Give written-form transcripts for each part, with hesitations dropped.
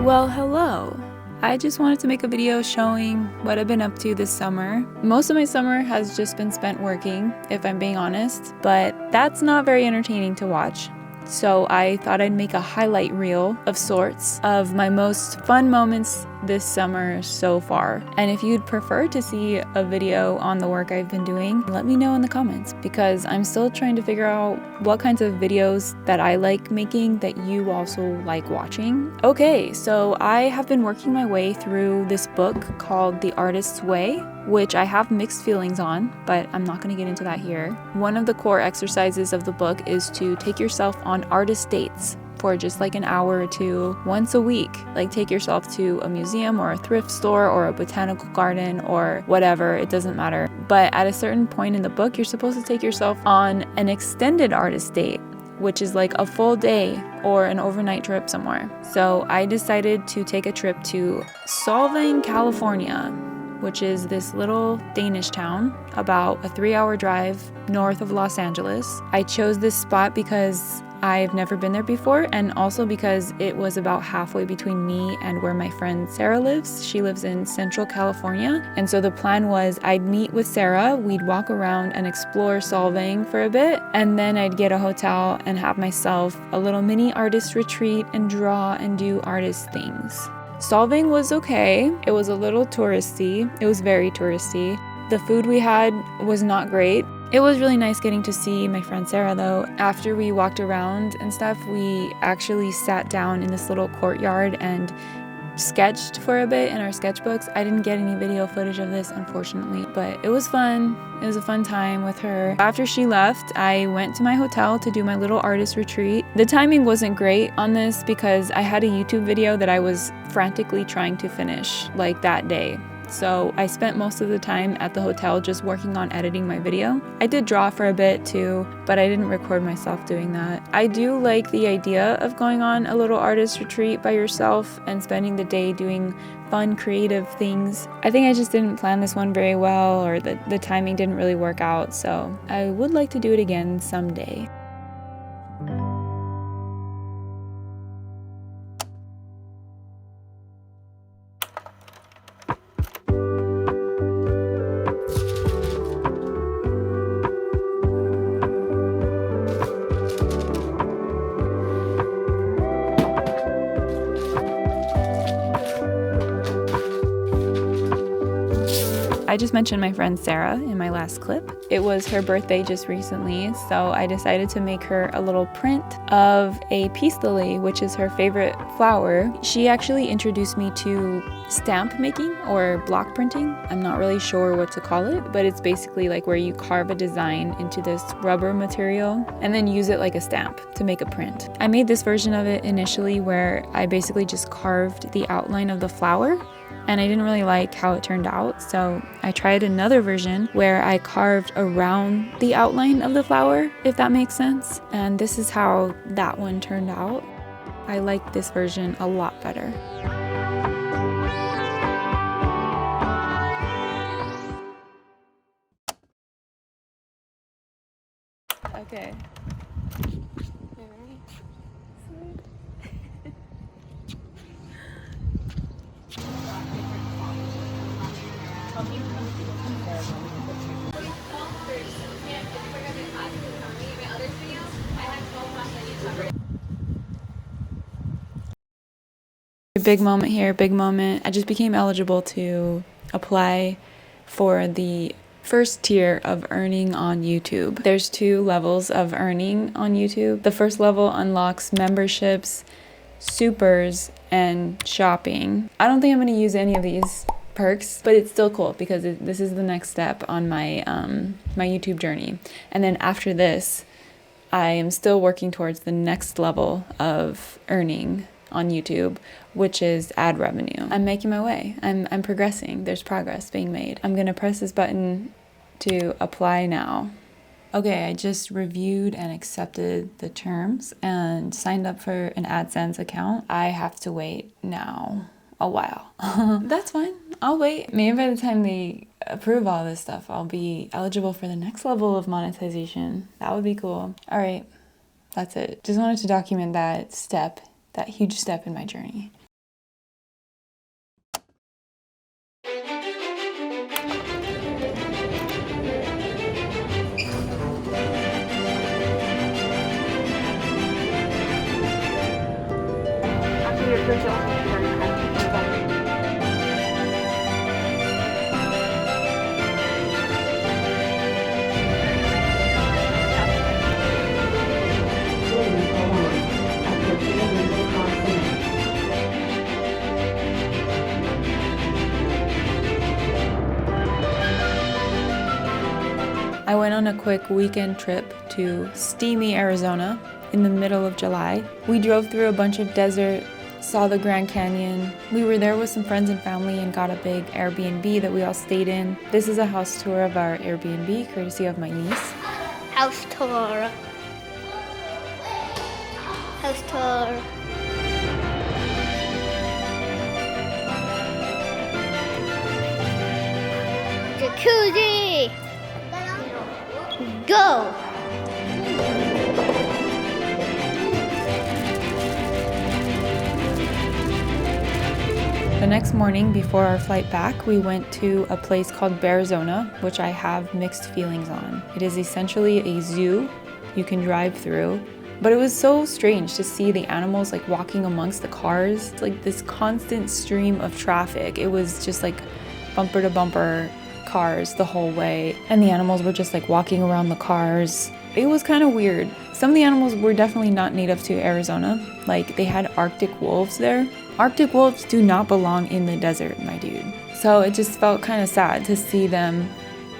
Well, hello. I just wanted to make a video showing what I've been up to this summer. Most of my summer has just been spent working, if I'm being honest, but that's not very entertaining to watch. So I thought I'd make a highlight reel of sorts of my most fun moments this summer so far. And if you'd prefer to see a video on the work I've been doing, let me know in the comments, because I'm still trying to figure out what kinds of videos that I like making that you also like watching. Okay, so I have been working my way through this book called The Artist's Way, which I have mixed feelings on, but I'm not going to get into that here. One of the core exercises of the book is to take yourself on artist dates for just like an hour or two once a week. Like, take yourself to a museum or a thrift store or a botanical garden or whatever, it doesn't matter. But at a certain point in the book, you're supposed to take yourself on an extended artist date, which is like a full day or an overnight trip somewhere. So I decided to take a trip to Solvang, California, which is this little Danish town about a 3-hour drive north of Los Angeles. I chose this spot because I've never been there before, and also because it was about halfway between me and where my friend Sarah lives. She lives in Central California, and so the plan was I'd meet with Sarah, we'd walk around and explore Solvang for a bit, and then I'd get a hotel and have myself a little mini artist retreat and draw and do artist things. Solvang was okay. It was a little touristy. It was very touristy. The food we had was not great. It was really nice getting to see my friend Sarah though. After we walked around and stuff, we actually sat down in this little courtyard and sketched for a bit in our sketchbooks. I didn't get any video footage of this, unfortunately, but it was fun. It was a fun time with her. After she left, I went to my hotel to do my little artist retreat. The timing wasn't great on this because I had a YouTube video that I was frantically trying to finish like that day. So I spent most of the time at the hotel just working on editing my video. I did draw for a bit too, but I didn't record myself doing that. I do like the idea of going on a little artist retreat by yourself and spending the day doing fun, creative things. I think I just didn't plan this one very well, or the timing didn't really work out, so I would like to do it again someday. I just mentioned my friend Sarah in my last clip. It was her birthday just recently, so I decided to make her a little print of a peace lily, which is her favorite flower. She actually introduced me to stamp making or block printing. I'm not really sure what to call it, but it's basically like where you carve a design into this rubber material and then use it like a stamp to make a print. I made this version of it initially where I basically just carved the outline of the flower, and I didn't really like how it turned out, so I tried another version where I carved around the outline of the flower, if that makes sense. And this is how that one turned out. I like this version a lot better. Okay. Big moment here, big moment. I just became eligible to apply for the first tier of earning on YouTube. There's 2 levels of earning on YouTube. The first level unlocks memberships, supers, and shopping. I don't think I'm going to use any of these perks, but it's still cool because this is the next step on my my YouTube journey. And then after this, I am still working towards the next level of earning on YouTube, which is ad revenue. I'm making my way. I'm progressing. There's progress being made. I'm gonna press this button to apply now. Okay, I just reviewed and accepted the terms and signed up for an AdSense account. I have to wait now a while. That's fine. I'll wait. Maybe by the time they approve all this stuff, I'll be eligible for the next level of monetization. That would be cool. All right, that's it. Just wanted to document that huge step in my journey. I went on a quick weekend trip to steamy Arizona in the middle of July. We drove through a bunch of desert, saw the Grand Canyon. We were there with some friends and family and got a big Airbnb that we all stayed in. This is a house tour of our Airbnb, courtesy of my niece. House tour. House tour. Jacuzzi. Go. The next morning before our flight back, we went to a place called Arizona, which I have mixed feelings on. It is essentially a zoo you can drive through, but it was so strange to see the animals like walking amongst the cars. It's like this constant stream of traffic. It was just like bumper to bumper cars the whole way, and the animals were just like walking around the cars. It was kind of weird. Some of the animals were definitely not native to Arizona. Like they had Arctic wolves there. Arctic wolves do not belong in the desert, my dude. So it just felt kind of sad to see them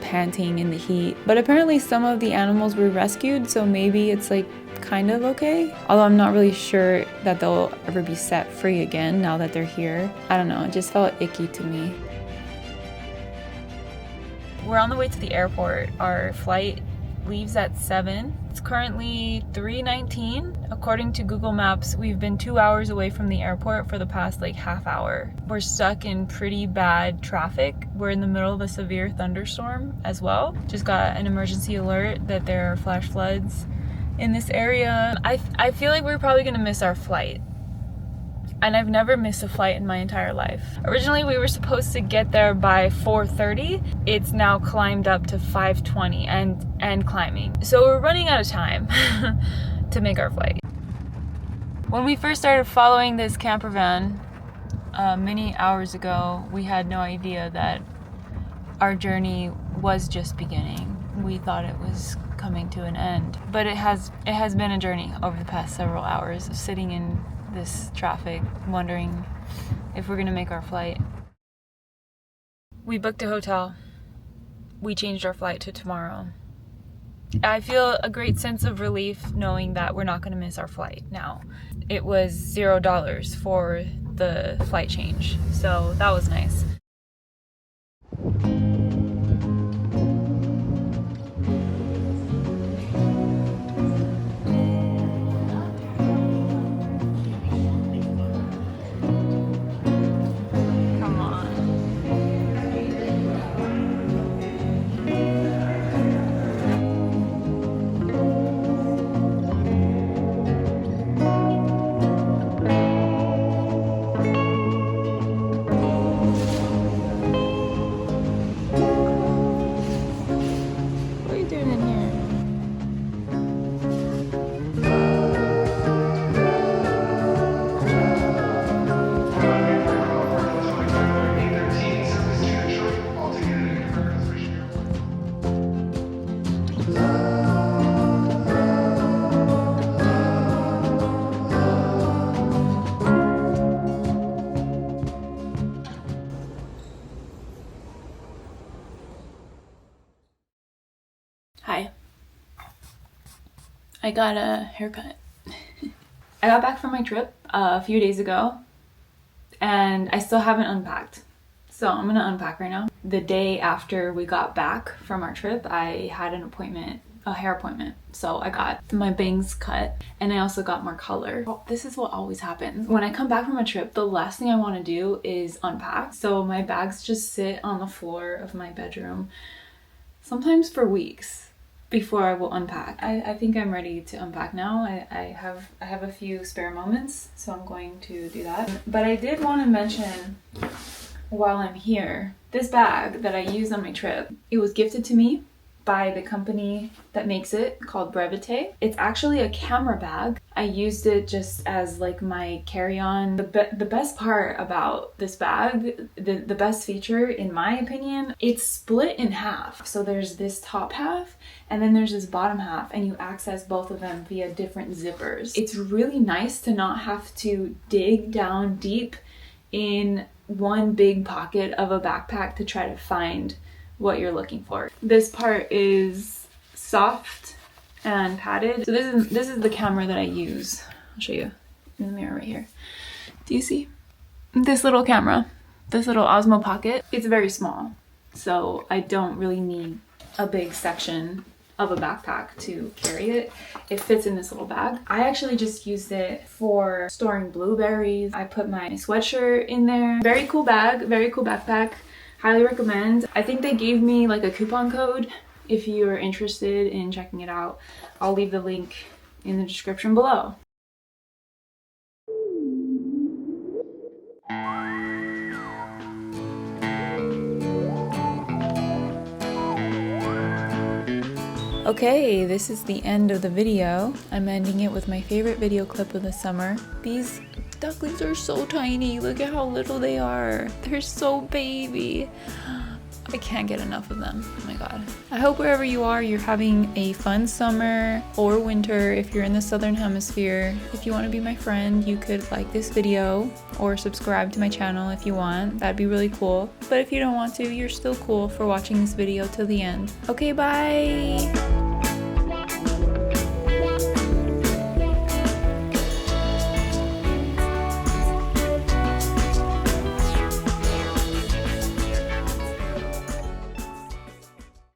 panting in the heat. But apparently some of the animals were rescued, so maybe it's like kind of okay. Although I'm not really sure that they'll ever be set free again now that they're here. I don't know, it just felt icky to me. We're on the way to the airport. Our flight leaves at 7. It's currently 3:19. According to Google Maps, we've been 2 hours away from the airport for the past like half hour. We're stuck in pretty bad traffic. We're in the middle of a severe thunderstorm as well. Just got an emergency alert that there are flash floods in this area. I feel like we're probably gonna miss our flight. And I've never missed a flight in my entire life. Originally, we were supposed to get there by 4:30. It's now climbed up to 5:20 and climbing. So we're running out of time to make our flight. When we first started following this camper van many hours ago, we had no idea that our journey was just beginning. We thought it was coming to an end, but it has been a journey over the past several hours of sitting in this traffic, wondering if we're gonna make our flight. We booked a hotel. We changed our flight to tomorrow. I feel a great sense of relief knowing that we're not gonna miss our flight now. It was $0 for the flight change, so that was nice. Hi. I got a haircut. I got back from my trip a few days ago and I still haven't unpacked. So I'm gonna unpack right now. The day after we got back from our trip, I had an appointment, a hair appointment. So I got my bangs cut and I also got more color. Well, this is what always happens. When I come back from a trip, the last thing I wanna do is unpack. So my bags just sit on the floor of my bedroom, sometimes for weeks, before I will unpack. I think I'm ready to unpack now. I have a few spare moments, so I'm going to do that. But I did want to mention while I'm here, this bag that I used on my trip, it was gifted to me by the company that makes it called Brevite. It's actually a camera bag. I used it just as like my carry-on. The best part about this bag, the best feature in my opinion, it's split in half. So there's this top half and then there's this bottom half, and you access both of them via different zippers. It's really nice to not have to dig down deep in one big pocket of a backpack to try to find what you're looking for. This part is soft and padded. So this is the camera that I use. I'll show you in the mirror right here. Do you see? This little camera, this little Osmo Pocket, it's very small. So I don't really need a big section of a backpack to carry it. It fits in this little bag. I actually just used it for storing blueberries. I put my sweatshirt in there. Very cool bag, very cool backpack. Highly recommend. I think they gave me like a coupon code if you are interested in checking it out. I'll leave the link in the description below. Okay, this is the end of the video. I'm ending it with my favorite video clip of the summer. These ducklings are so tiny. Look at how little they are. They're so baby. I can't get enough of them. Oh my god. I hope wherever you are, you're having a fun summer or winter if you're in the southern hemisphere. If you want to be my friend, you could like this video or subscribe to my channel if you want. That'd be really cool. But if you don't want to, you're still cool for watching this video till the end. Okay, bye!